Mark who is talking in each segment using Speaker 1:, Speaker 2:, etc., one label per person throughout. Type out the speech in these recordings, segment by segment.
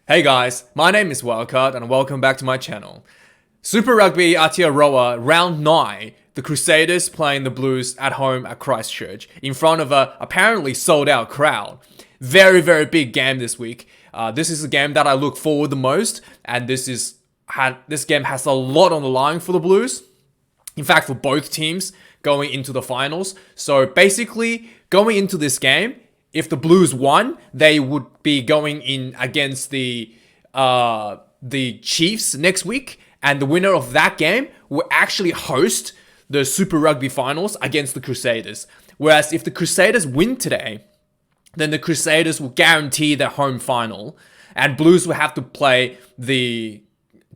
Speaker 1: Hey guys, my name is Wildkard and welcome back to my channel. Super Rugby Aotearoa round 9, the Crusaders playing the Blues at home at Christchurch in front of a apparently sold out crowd. Very big game this week. This is a game that I look forward the most, and this game has a lot on the line for the Blues. In fact, for both teams going into the finals. So basically, going into this game, if the Blues won, they would be going in against the Chiefs next week, and the winner of that game will actually host the Super Rugby finals against the Crusaders. Whereas if the Crusaders win today, then the Crusaders will guarantee their home final, and Blues will have to play the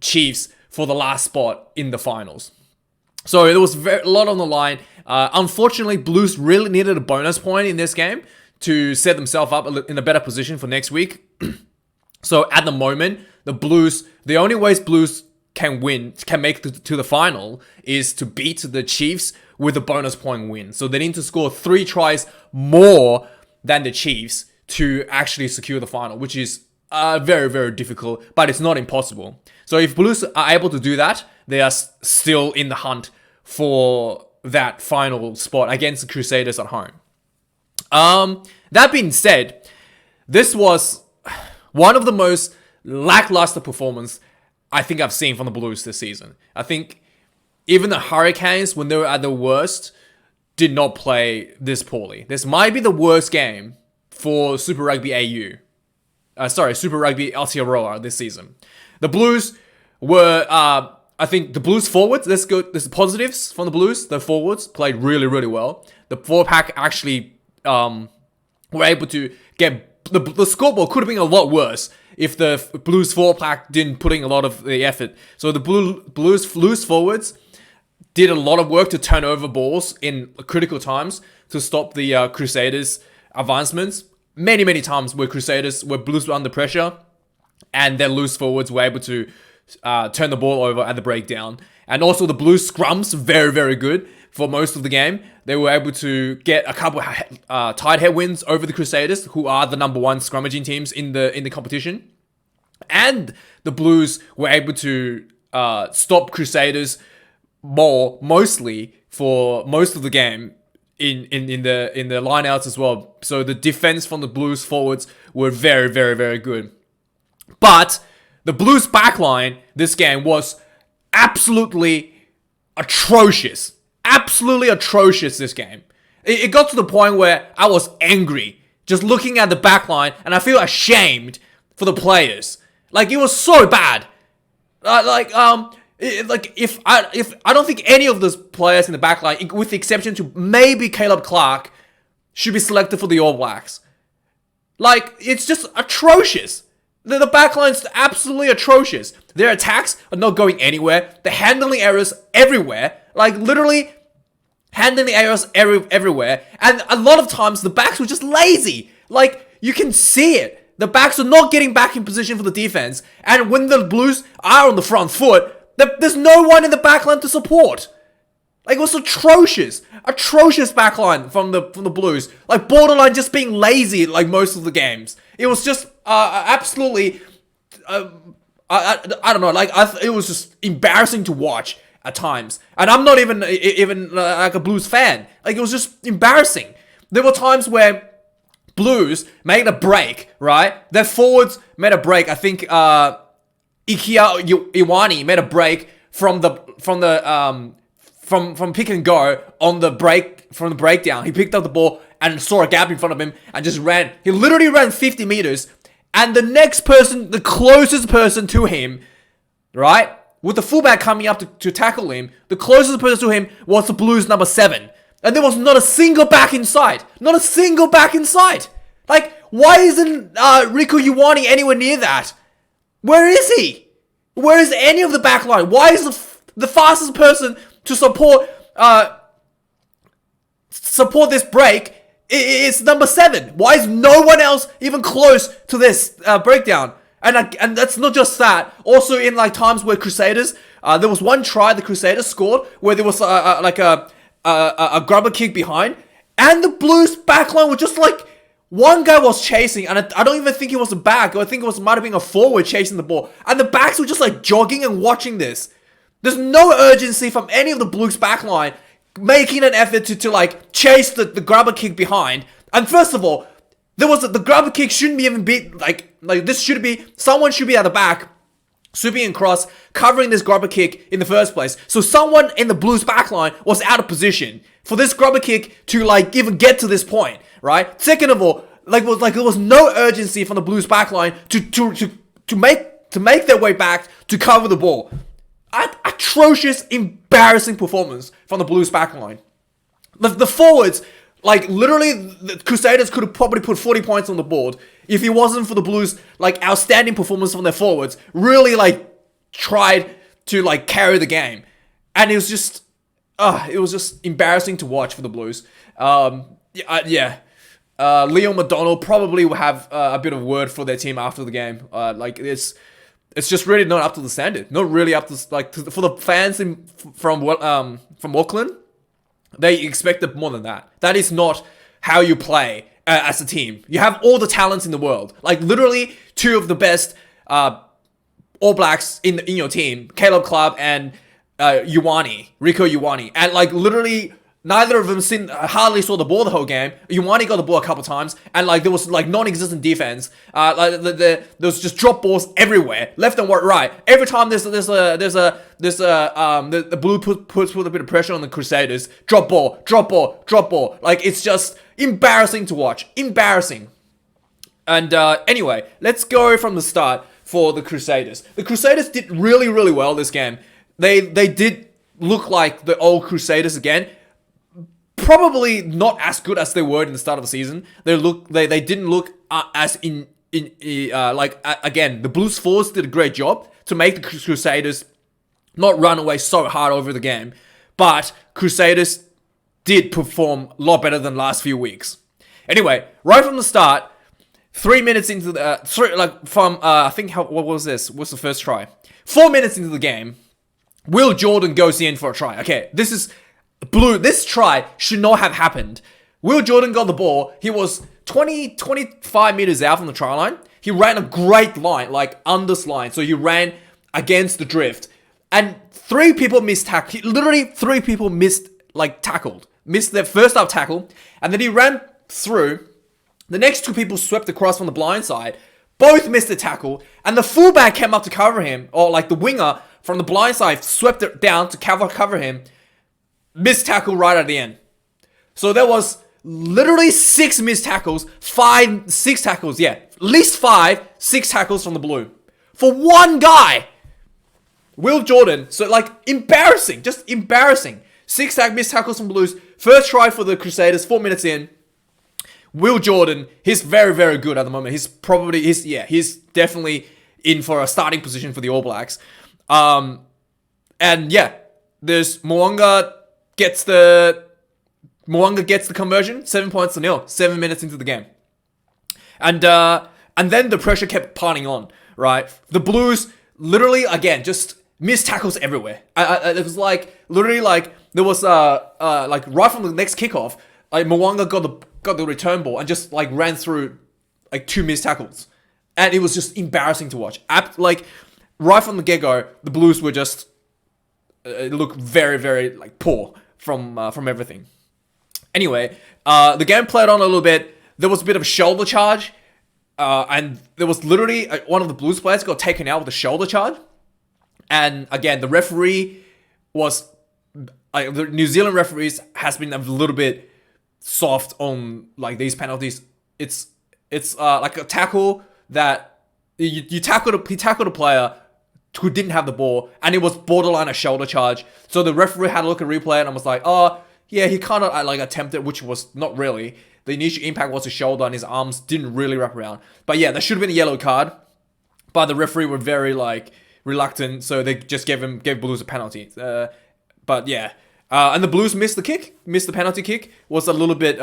Speaker 1: Chiefs for the last spot in the finals. So there was a lot on the line. Unfortunately, Blues really needed a bonus point in this game to set themselves up in a better position for next week. So at the moment, the only ways Blues can make to the final is to beat the Chiefs with a bonus point win. So they need to score 3 tries more than the Chiefs to actually secure the final, which is very difficult, but it's not impossible. So if Blues are able to do that, they are still in the hunt for that final spot against the Crusaders at home. That being said, this was one of the most lackluster performances I think I've seen from the Blues this season. I think even the Hurricanes, when they were at their worst, did not play this poorly. This might be the worst game for Super Rugby Super Rugby Aotearoa this season. The Blues were, I think the Blues forwards, this is positives from the Blues. The forwards played really well. The 4-pack actually were able to get the scoreboard could have been a lot worse if the Blues 4-pack didn't put in a lot of the effort. So the Blues forwards did a lot of work to turn over balls in critical times to stop the Crusaders' advancements. Many times where Blues were under pressure, and their loose forwards were able to turn the ball over at the breakdown. And also the Blues scrums, very good for most of the game. They were able to get a couple tight head wins over the Crusaders, who are the number 1 scrummaging teams in the competition. And the Blues were able to stop Crusaders mostly for most of the game in the lineouts as well. So the defense from the Blues forwards were very good. But the Blues backline this game was absolutely atrocious. Absolutely atrocious this game. It got to the point where I was angry just looking at the backline, and I feel ashamed for the players. Like, it was so bad. If I don't think any of those players in the backline, with the exception to maybe Caleb Clark, should be selected for the All Blacks. Like, it's just atrocious. The backline's absolutely atrocious. Their attacks are not going anywhere. The handling errors everywhere. Like, literally, handling errors everywhere. And a lot of times, the backs were just lazy. Like, you can see it. The backs are not getting back in position for the defense. And when the Blues are on the front foot, there's no one in the backline to support. Like, it was atrocious. Atrocious backline from the Blues. Like, borderline just being lazy, like, most of the games. It was just absolutely, I don't know, like, it was just embarrassing to watch at times. And I'm not even like a Blues fan. Like, it was just embarrassing. There were times where Blues made a break, right? Their forwards made a break. I think Iwani made a break from pick and go on the break, from the breakdown. He picked up the ball and saw a gap in front of him and just ran. He literally ran 50 meters, and the next person, the closest person to him, right, with the fullback coming up to tackle him, the closest person to him was the Blues number 7. And there was not a single back in sight. Not a single back in sight. Like, why isn't Riku Iwani anywhere near that? Where is he? Where is any of the back line? Why is the fastest person to support this break is number 7? Why is no one else even close to this breakdown? And that's not just that. Also, in like times where Crusaders, there was one try the Crusaders scored where there was a grubber kick behind, and the Blues backline were just like One guy was chasing, and I don't even think it was a back. I think might have been a forward chasing the ball. And the backs were just like jogging and watching this. There's no urgency from any of the Blues backline making an effort to like chase the grabber kick behind. And first of all, the grabber kick shouldn't be even be like this should be, someone should be at the back, sweeping across, covering this grabber kick in the first place. So someone in the Blues backline was out of position for this grabber kick to like even get to this point, right? Second of all, there was no urgency from the Blues backline to make their way back to cover the ball. Atrocious, embarrassing performance from the Blues backline. The forwards, like literally, the Crusaders could have probably put 40 points on the board if it wasn't for the Blues like outstanding performance from their forwards. Really like tried to like carry the game, and it was just embarrassing to watch for the Blues. Leo McDonald probably will have a bit of word for their team after the game. It's just really not up to the standard. Not really up to for the fans from Auckland. They expected more than that. That is not how you play as a team. You have all the talents in the world. Like literally two of the best All Blacks in your team, Caleb Clubb and Rico Ioane, and like literally neither of them hardly saw the ball the whole game. Ioane got the ball a couple times, and like there was like non-existent defense. There was just drop balls everywhere, left and right. Every time the Blue puts a bit of pressure on the Crusaders, drop ball. Like it's just embarrassing to watch. Embarrassing. And anyway, let's go from the start for the Crusaders. The Crusaders did really, really well this game. They did look like the old Crusaders again. Probably not as good as they were in the start of the season. They didn't look as again, the Blues forwards did a great job to make the Crusaders not run away so hard over the game. But Crusaders did perform a lot better than last few weeks. Anyway, right from the start, 3 minutes into the what was this? What's the first try? 4 minutes into the game, Will Jordan goes in for a try. Okay, this try should not have happened. Will Jordan got the ball. He was 25 meters out from the try line. He ran a great line, like under line. So he ran against the drift. And 3 people missed tackle. Literally 3 people missed their first up tackle. And then he ran through. The next 2 people swept across from the blind side. Both missed the tackle. And the fullback came up to cover him. Or like the winger from the blind side swept it down to cover him. Missed tackle right at the end. So there was literally 6 missed tackles, 6 tackles, yeah. At least 6 tackles from the Blue. For one guy. Will Jordan. So like embarrassing. Just embarrassing. 6 missed tackles from Blues. First try for the Crusaders, 4 minutes in. Will Jordan, he's very, very good at the moment. He's definitely in for a starting position for the All Blacks. And yeah, there's Mo'unga gets the conversion, 7-0, 7 minutes into the game. And then the pressure kept piling on, right? The Blues literally, again, just missed tackles everywhere. It was like, literally like, there was, like right from the next kickoff, like Mo'unga got the return ball and just like ran through like 2 missed tackles. And it was just embarrassing to watch. Like, right from the get-go, the Blues were just, it looked very, very like poor from everything. Anyway, the game played on a little bit. There was a bit of a shoulder charge, and there was literally one of the Blues players got taken out with a shoulder charge. And again, the referee was the New Zealand referees has been a little bit soft on like these penalties. It's like a tackle that he tackled a player who didn't have the ball, and it was borderline a shoulder charge. So the referee had a look at replay and was like, oh, yeah, he kind of like attempted, which was not really. The initial impact was his shoulder and his arms didn't really wrap around. But yeah, there should have been a yellow card, but the referee were very like reluctant, so they just gave Blues a penalty. But yeah, and the Blues missed the penalty kick. Was a little bit,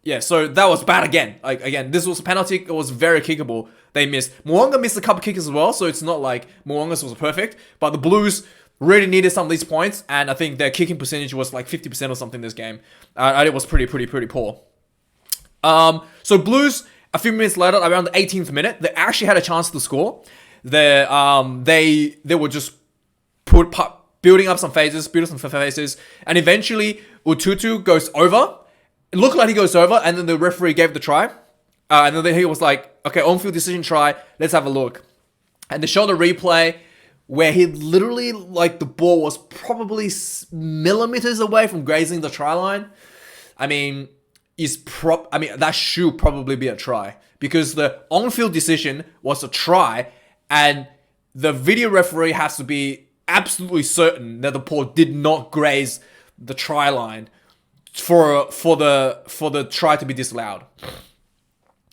Speaker 1: yeah. So that was bad again. Like again, this was a penalty. It was very kickable. They missed. Mo'unga missed a couple kicks as well, so it's not like Mo'unga's was perfect. But the Blues really needed some of these points, and I think their kicking percentage was like 50% or something this game. And it was pretty poor. So Blues, a few minutes later, around the 18th minute, they actually had a chance to score. They were just building up some phases, and eventually Ututu goes over. It looked like he goes over, and then the referee gave the try. And then he was like, okay, on-field decision try, let's have a look. And they showed a replay where he literally, like, the ball was probably millimeters away from grazing the try line. I mean, that should probably be a try, because the on-field decision was a try, and the video referee has to be absolutely certain that the ball did not graze the try line for the try to be disallowed.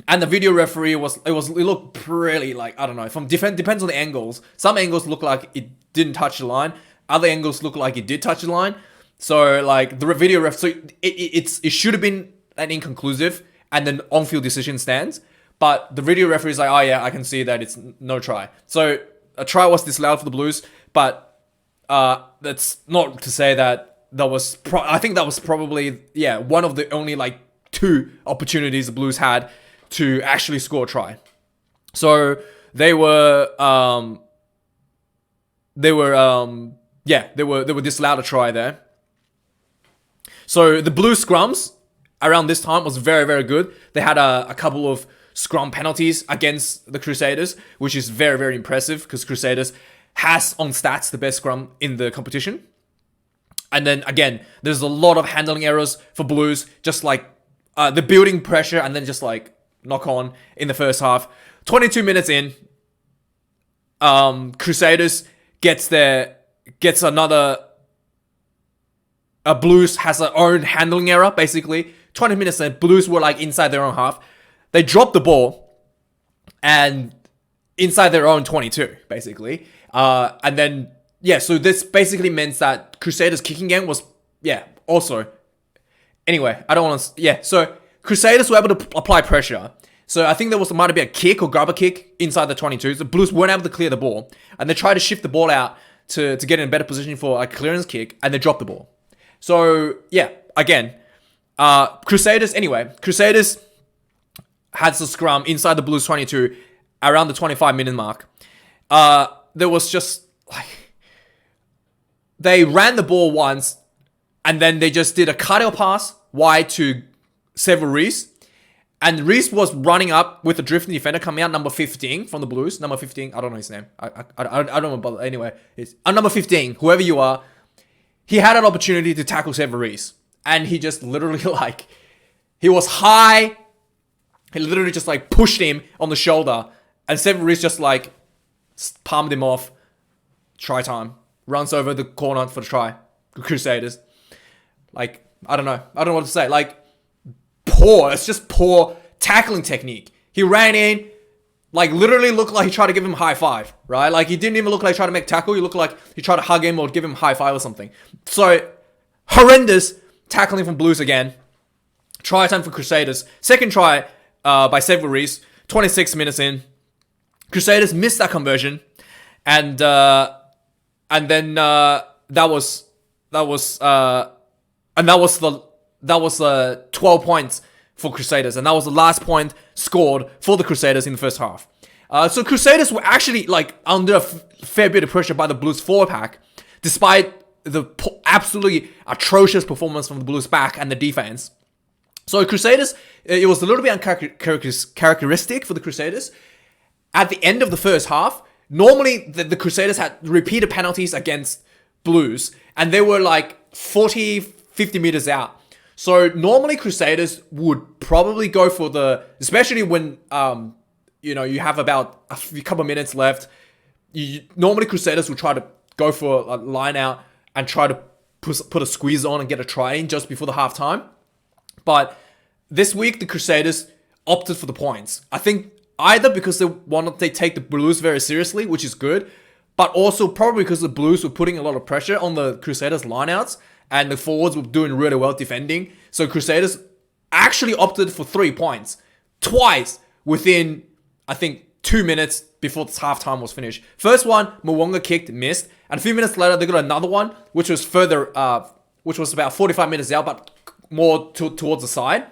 Speaker 1: And the video referee it looked really, like, I don't know, depends on the angles. Some angles look like it didn't touch the line. Other angles look like it did touch the line. So, like, the video ref, so it should have been an inconclusive, and then on-field decision stands. But the video referee is like, oh yeah, I can see that it's no try. So a try was disallowed for the Blues, but that's not to say that was. I think that was probably one of the only, like, 2 opportunities the Blues had to actually score a try. So they were disallowed a try there. So the Blues scrums around this time was very, very good. They had a couple of scrum penalties against the Crusaders, which is very, very impressive, because Crusaders has on stats the best scrum in the competition. And then again, there's a lot of handling errors for Blues, just like the building pressure and then just like knock on in the first half. 22 minutes in, Crusaders gets another. Blues has their own handling error, basically. 20 minutes in, Blues were like inside their own half. They dropped the ball and inside their own 22, basically. And then, so this basically meant that Crusaders' kicking game was, also. Anyway, I don't want to, so Crusaders were able to apply pressure. So I think might have been a kick or grab a kick inside the 22. The Blues weren't able to clear the ball. And they tried to shift the ball out to get in a better position for a clearance kick, and they dropped the ball. So, again, Crusaders had the scrum inside the Blues 22 around the 25-minute mark. There was just, like, they ran the ball once, and then they just did a cutout pass wide to Several Reese. And Reese was running up with a drifting defender coming out, number 15 from the Blues. Number 15, I don't know his name. I don't know, but anyway, it's number 15, whoever you are. He had an opportunity to tackle Several Reese. And he just literally, like, he was high. He literally just, like, pushed him on the shoulder. And Several Reese just, like, palmed him off. Try time. Runs over the corner for the try. Crusaders. Like, I don't know. I don't know what to say. Like, poor. It's just poor tackling technique. He ran in, like, literally looked like he tried to give him a high five, right? Like, he didn't even look like he tried to make tackle. He looked like he tried to hug him or give him a high five or something. So, horrendous tackling from Blues again. Try time for Crusaders. Second try by Several Reese. 26 minutes in. Crusaders missed that conversion. And then that was 12 points for Crusaders, and that was the last point scored for the Crusaders in the first half. So Crusaders were actually, like, under a fair bit of pressure by the Blues forward pack, despite the absolutely atrocious performance from the Blues back and the defense. So Crusaders, it was a little bit uncharacteristic for the Crusaders. At the end of the first half, normally the Crusaders had repeated penalties against Blues, and they were like 40, 50 meters out. So normally Crusaders would probably go for especially when, you have about a couple of minutes left. Normally Crusaders would try to go for a line out and try to put a squeeze on and get a try in just before the halftime. But this week, the Crusaders opted for the points. I think either because they take the Blues very seriously, which is good, but also probably because the Blues were putting a lot of pressure on the Crusaders lineouts, and the forwards were doing really well defending. So Crusaders actually opted for 3 points. Twice within, I think, 2 minutes before the halftime was finished. First one, Mwonga kicked, missed. And a few minutes later, they got another one, which was which was about 45 minutes out, but more towards the side.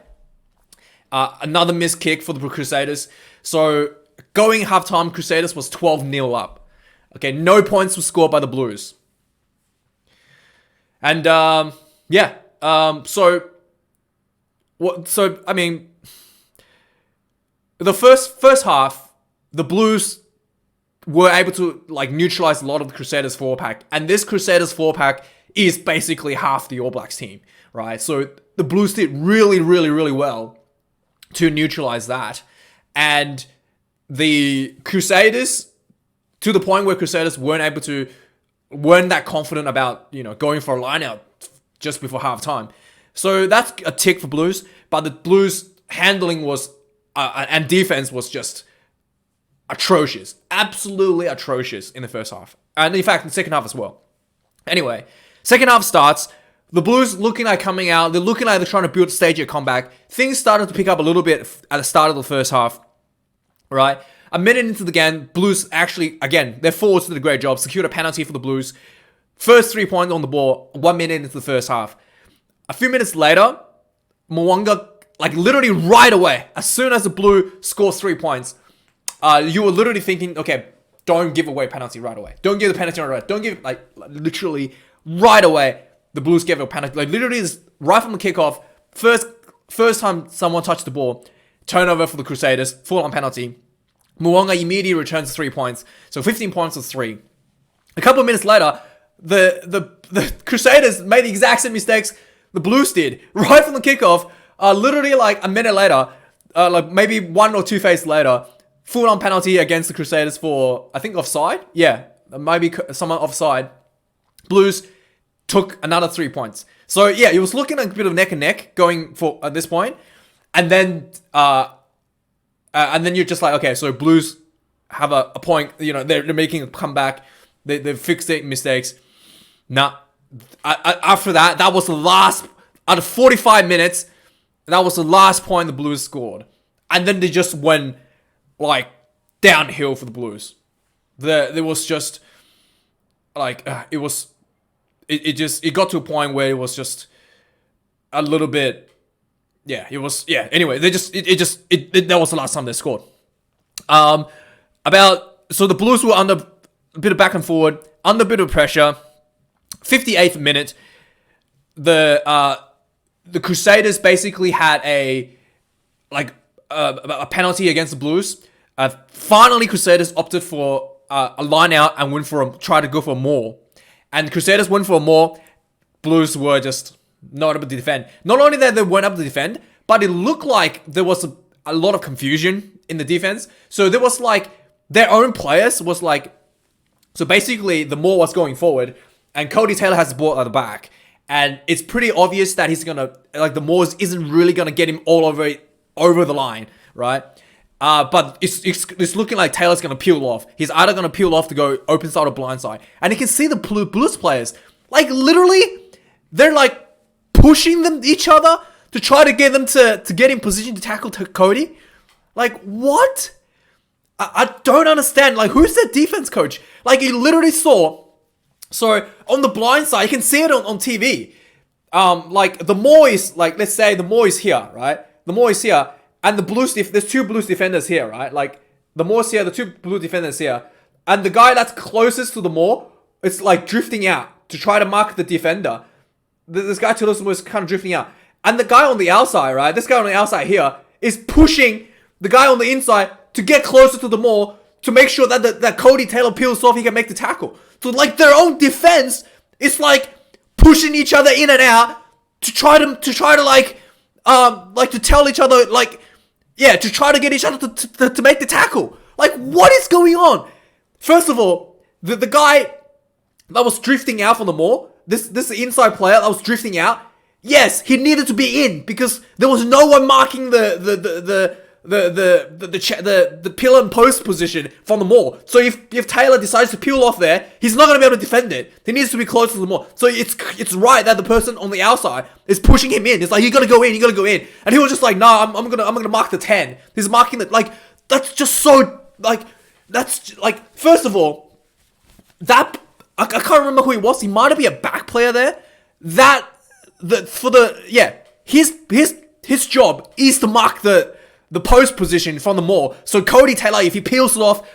Speaker 1: Another missed kick for the Crusaders. So going halftime, Crusaders was 12-0 up. Okay, no points were scored by the Blues. And so I mean, the first half, the Blues were able to like neutralize a lot of the Crusaders 4-pack, and this Crusaders 4-pack is basically half the All Blacks team, right? So the Blues did really, really, really well to neutralize that, and the Crusaders, to the point where Crusaders weren't that confident about, going for a line out just before halftime. So that's a tick for Blues, but the Blues handling was and defense was just atrocious, absolutely atrocious in the first half, and in fact in the second half as well. Anyway, second half starts. The Blues looking like coming out. They're looking like they're trying to stage a comeback. Things started to pick up a little bit at the start of the first half, right? A minute into the game, Blues actually, again, their forwards did a great job, secured a penalty for the Blues. First 3 points on the ball, 1 minute into the first half. A few minutes later, Mo'unga, like literally right away, as soon as the Blue scores 3 points, you were literally thinking, okay, don't give away penalty right away. Don't give the penalty right away. Don't give, literally right away, the Blues gave a penalty. Like literally right from the kickoff, first time someone touched the ball, turnover for the Crusaders, full-on penalty. Mo'unga immediately returns 3 points. So 15 points was 3. A couple of minutes later, the Crusaders made the exact same mistakes the Blues did. Right from the kickoff, literally like a minute later, like maybe 1 or 2 phases later, full-on penalty against the Crusaders for, I think, offside? Yeah, maybe someone offside. Blues took another 3 points. So yeah, it was looking like a bit of neck and neck going for at this point. And then you're just like, okay, so Blues have a point, they're making a comeback. They've fixed their mistakes. Nah, after that was the last, out of 45 minutes, that was the last point the Blues scored. And then they just went, like, downhill for the Blues. There was just, like, it got to a point where it was just a little bit, anyway, that was the last time they scored. So the Blues were under a bit of back and forward, under a bit of pressure. 58th minute, the Crusaders basically had a penalty against the Blues. Finally, Crusaders opted for a line out and tried to go for a maul. And Crusaders went for a maul. Blues were just not able to defend. Not only that they weren't able to defend, but it looked like there was a lot of confusion in the defense. So there was like their own players was like, so basically the maul was going forward and Cody Taylor has the ball at the back. And it's pretty obvious that he's gonna, like the maul isn't really gonna get him all over the line, right? But it's looking like Taylor's gonna peel off. He's either gonna peel off to go open side or blind side. And you can see the Blues players, like literally, they're like pushing each other to try to get them to get in position to tackle Cody. Like, what? I don't understand. Like, who's their defense coach? Like, you literally saw, so on the blind side, you can see it on TV. Like, the maul is, like, let's say the maul is here, right? The maul is here. And the Blues, there's 2 Blues defenders here, right? Like, the maul's here, the 2 Blue defenders here. And the guy that's closest to the maul, it's like drifting out to try to mark the defender. This guy to listen was kind of drifting out. And the guy on the outside, right? This guy on the outside here is pushing the guy on the inside to get closer to the maul to make sure that Cody Taylor peels off, he can make the tackle. So like their own defense is like pushing each other in and out to try to tell each other to try to get each other to make the tackle. Like, what is going on? First of all, the guy that was drifting out from the maul, this inside player that was drifting out, yes, he needed to be in because there was no one marking the pillar and post position from the maul. So if Taylor decides to peel off there, he's not going to be able to defend it. He needs to be close to the maul. So it's right that the person on the outside is pushing him in. It's like, you got to go in, and he was just like, nah, I'm gonna mark the 10. He's marking the, like, that's just so, like, that's like, first of all, that I can't remember who he was. He might have been a back player there. His his job is to mark the post position from the maul. So Cody Taylor, if he peels it off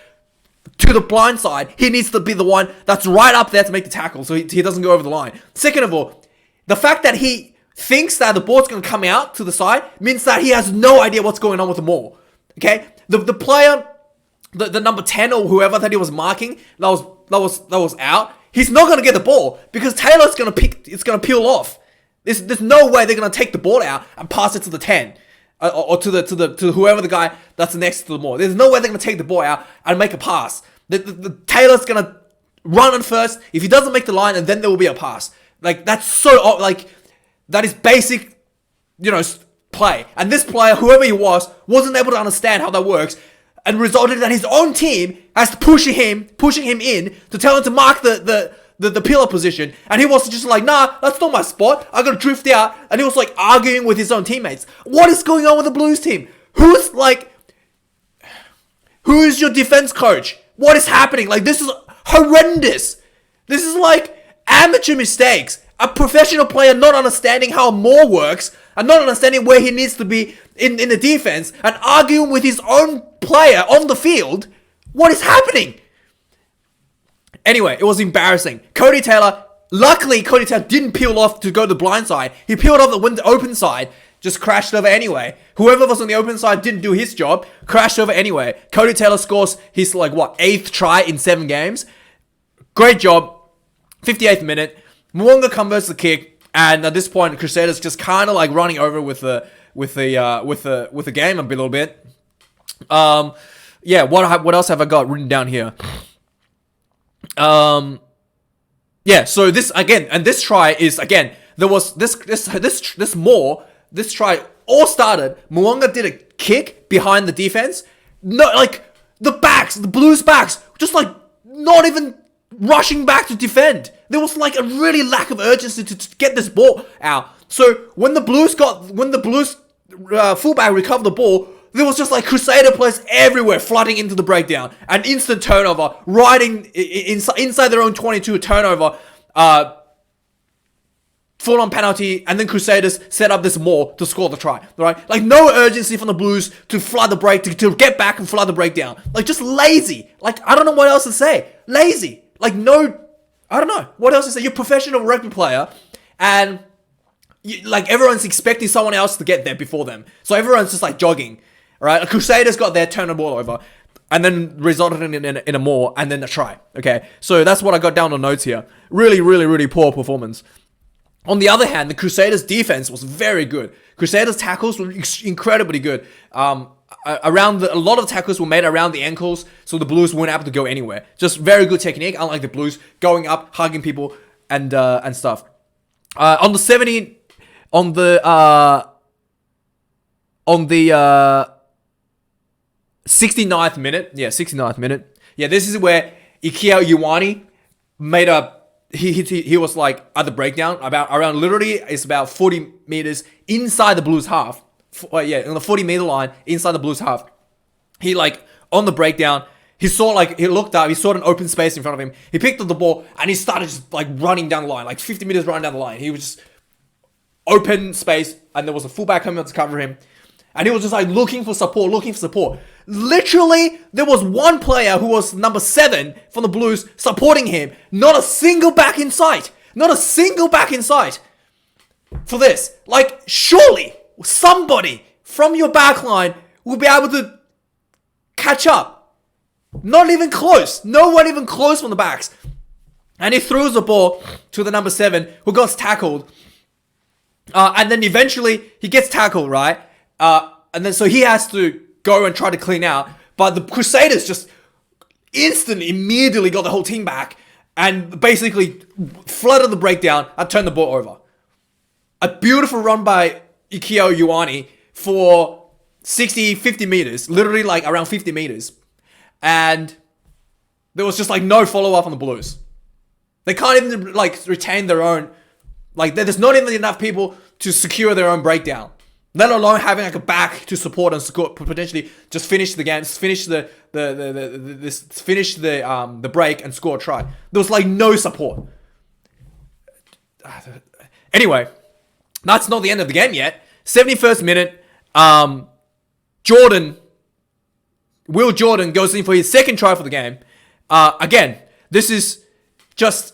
Speaker 1: to the blind side, he needs to be the one that's right up there to make the tackle, so he doesn't go over the line. Second of all, the fact that he thinks that the ball's going to come out to the side means that he has no idea what's going on with the maul. Okay, the player, the number 10 or whoever that he was marking that was out, he's not going to get the ball because Taylor's going to peel off. There's no way they're going to take the ball out and pass it to the 10 or to whoever the guy that's next to the maul. There's no way they're going to take the ball out and make a pass. The Taylor's going to run on first. If he doesn't make the line, and then there will be a pass. Like, that's so, like, that is basic, play. And this player, whoever he was, wasn't able to understand how that works, and resulted that his own team has to pushing him in to tell him to mark the pillar position, and he was just like, nah, that's not my spot, I gotta drift out, and he was like arguing with his own teammates. What is going on with the Blues team? Who's your defense coach? What is happening? Like, this is horrendous. This is like amateur mistakes. A professional player not understanding how more works and not understanding where he needs to be in the defense and arguing with his own player on the field. What is happening? Anyway, it was embarrassing. Cody Taylor, luckily Cody Taylor didn't peel off to go to the blind side. He peeled off the open side, just crashed over anyway. Whoever was on the open side didn't do his job, crashed over anyway. Cody Taylor scores his 8th try in 7 games. Great job. 58th minute. Mo'unga converts the kick, and at this point, the Crusaders just kind of running over with the game a little bit. Yeah. What else have I got written down here? Yeah. So this again, and this try is again. There was this try all started. Mo'unga did a kick behind the defense. No, the Blues backs, just not even rushing back to defend. There was a really lack of urgency to get this ball out. So when the Blues fullback recovered the ball, there was just Crusader players everywhere flooding into the breakdown. An instant turnover, inside their own 22 turnover, full on penalty, and then Crusaders set up this maul to score the try. Right? No urgency from the Blues to flood the break, to get back and flood the breakdown. Just lazy. I don't know what else to say. Lazy. I don't know what else to say. You're a professional rugby player, and everyone's expecting someone else to get there before them. So everyone's just jogging, right? Crusaders got there, turned the ball over, and then resulted in a maul, and then a try. Okay, so that's what I got down on notes here. Really, really, really poor performance. On the other hand, the Crusaders' defense was very good. Crusaders' tackles were incredibly good. A lot of tackles were made around the ankles, so the Blues weren't able to go anywhere. Just very good technique, unlike the Blues going up, hugging people, and stuff. On the 69th minute, this is where Ikea Ioane made he was at the breakdown around literally it's about 40 meters inside the Blues half. On the 40-meter line inside the Blues half. He on the breakdown, he saw he looked up, he saw an open space in front of him. He picked up the ball and he started just running down the line, 50 meters running down the line. He was just open space, and there was a fullback coming up to cover him, and he was just looking for support. Literally, there was one player who was number 7 from the Blues supporting him. Not a single back in sight. For this, surely somebody from your backline will be able to catch up. Not even close. No one even close from the backs. And he throws the ball to the number 7 who got tackled. And then eventually he gets tackled, right? And then so he has to go and try to clean out. But the Crusaders just immediately got the whole team back and basically flooded the breakdown and turned the ball over. A beautiful run by Ikea Ioane for 50 meters, literally around 50 meters. And there was just no follow-up on the Blues. They can't even retain their own, there's not even enough people to secure their own breakdown. Let alone having a back to support and score, potentially just finish the game, finish the break and score a try. There was no support. Anyway, that's not the end of the game yet. 71st minute, Will Jordan goes in for his second try for the game. Again, this is just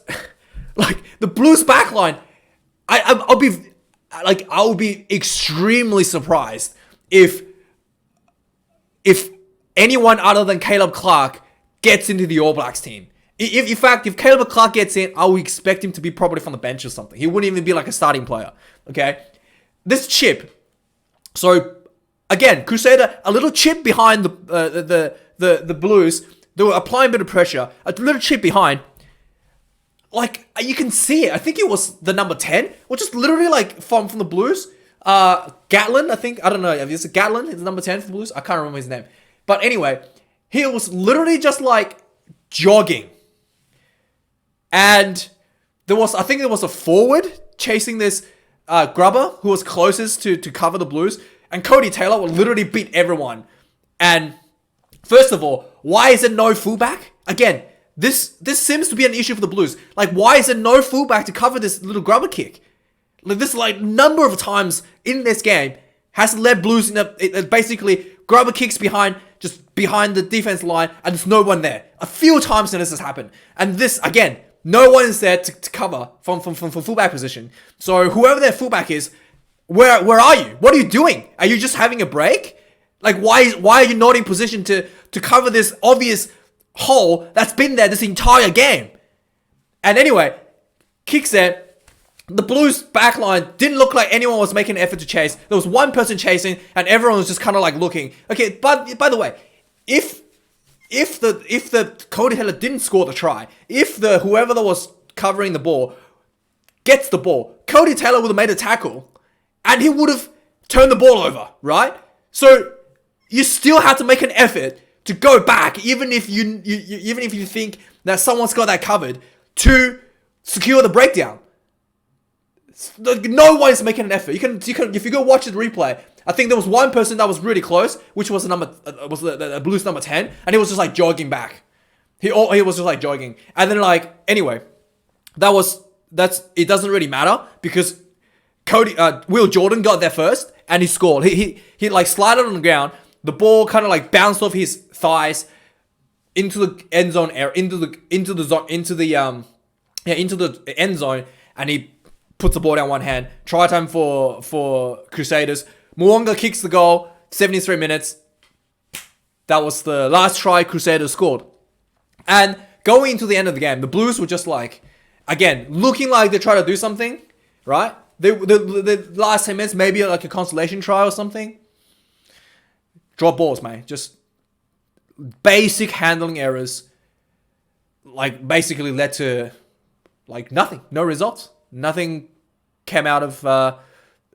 Speaker 1: like the Blues backline. I'll be extremely surprised if anyone other than Caleb Clark gets into the All Blacks team. In fact, if Caleb Clark gets in, I would expect him to be probably from the bench or something. He wouldn't even be like a starting player. Okay, this chip. So again, Crusader, a little chip behind the Blues. They were applying a bit of pressure. A little chip behind. Like, you can see it. I think it was the number 10, which is literally like from the Blues. Gatlin, I think. I don't know. Is it Gatlin? Is number 10 for the Blues? I can't remember his name. But anyway, he was literally just like jogging. And I think there was a forward chasing this grubber who was closest to cover the Blues. And Cody Taylor will literally beat everyone. And first of all, why is there no fullback? Again, this seems to be an issue for the Blues. Like, why is there no fullback to cover this little grubber kick? Like, this like number of times in this game has led Blues in basically grubber kicks behind the defense line, and there's no one there. A few times now this has happened, and this again, no one is there to cover from fullback position. So whoever their fullback is, where are you? What are you doing? Are you just having a break? Like, why are you not in position to cover this obvious hole that's been there this entire game? And anyway, kicks there. The Blues backline didn't look like anyone was making an effort to chase. There was one person chasing, and everyone was just kind of like looking. Okay, but by the way, if the Cody Taylor didn't score the try, if the whoever that was covering the ball gets the ball, Cody Taylor would have made a tackle, and he would have turned the ball over, right? So you still have to make an effort to go back, even if you think that someone's got that covered, to secure the breakdown. No one is making an effort. You can if you go watch the replay. I think there was one person that was really close, which was the Blues number 10, and he was just like jogging back. He was just like jogging, and then like anyway, it doesn't really matter because Will Jordan got there first and he scored. He like slided on the ground. The ball kind of like bounced off his thighs into the end zone into the end zone, and he puts the ball down one hand. Try time for Crusaders. Mwanga kicks the goal. 73 minutes. That was the last try Crusaders scored. And going into the end of the game, the Blues were just like, again, looking like they try to do something, right? The last 10 minutes, maybe like a consolation try or something. Drop balls, mate. Just basic handling errors. Like, basically led to, like, nothing. No results. Nothing came out of,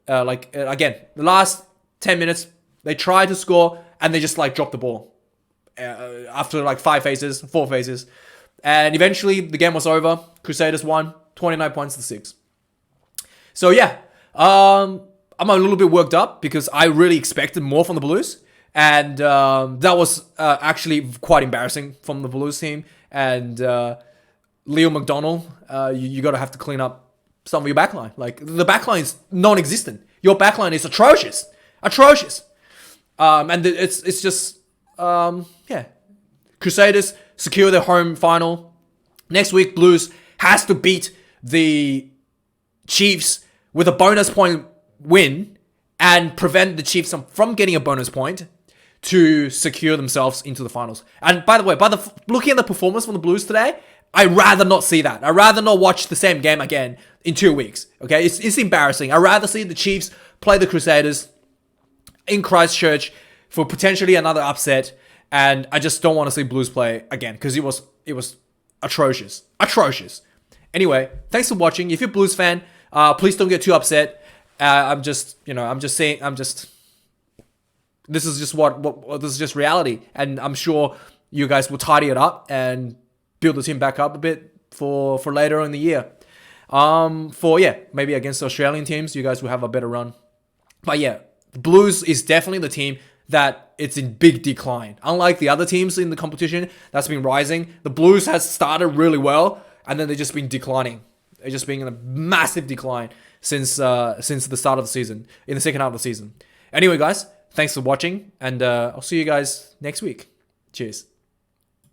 Speaker 1: again, the last 10 minutes, they tried to score, and they just, like, dropped the ball. After, like, 4 phases. And eventually, the game was over. Crusaders won, 29 points to 6. So, yeah. I'm a little bit worked up, because I really expected more from the Blues. And that was actually quite embarrassing from the Blues team. And Leo McDonald, you got to have to clean up some of your backline. Like, the backline is non-existent. Your backline is atrocious. And it's just, yeah. Crusaders secure their home final. Next week, Blues has to beat the Chiefs with a bonus point win and prevent the Chiefs from getting a bonus point to secure themselves into the finals. And by the way, looking at the performance from the Blues today, I'd rather not see that. I'd rather not watch the same game again in 2 weeks. Okay, it's embarrassing. I'd rather see the Chiefs play the Crusaders in Christchurch for potentially another upset. And I just don't want to see Blues play again because it was atrocious. Anyway, thanks for watching. If you're a Blues fan, please don't get too upset. This is just reality, and I'm sure you guys will tidy it up and build the team back up a bit for later in the year. Maybe against the Australian teams, you guys will have a better run. But yeah, the Blues is definitely the team that it's in big decline. Unlike the other teams in the competition that's been rising, the Blues has started really well, and then they've just been declining. They're just being in a massive decline. since the start of the season, in the second half of the season. Anyway, guys, thanks for watching, and I'll see you guys next week. Cheers.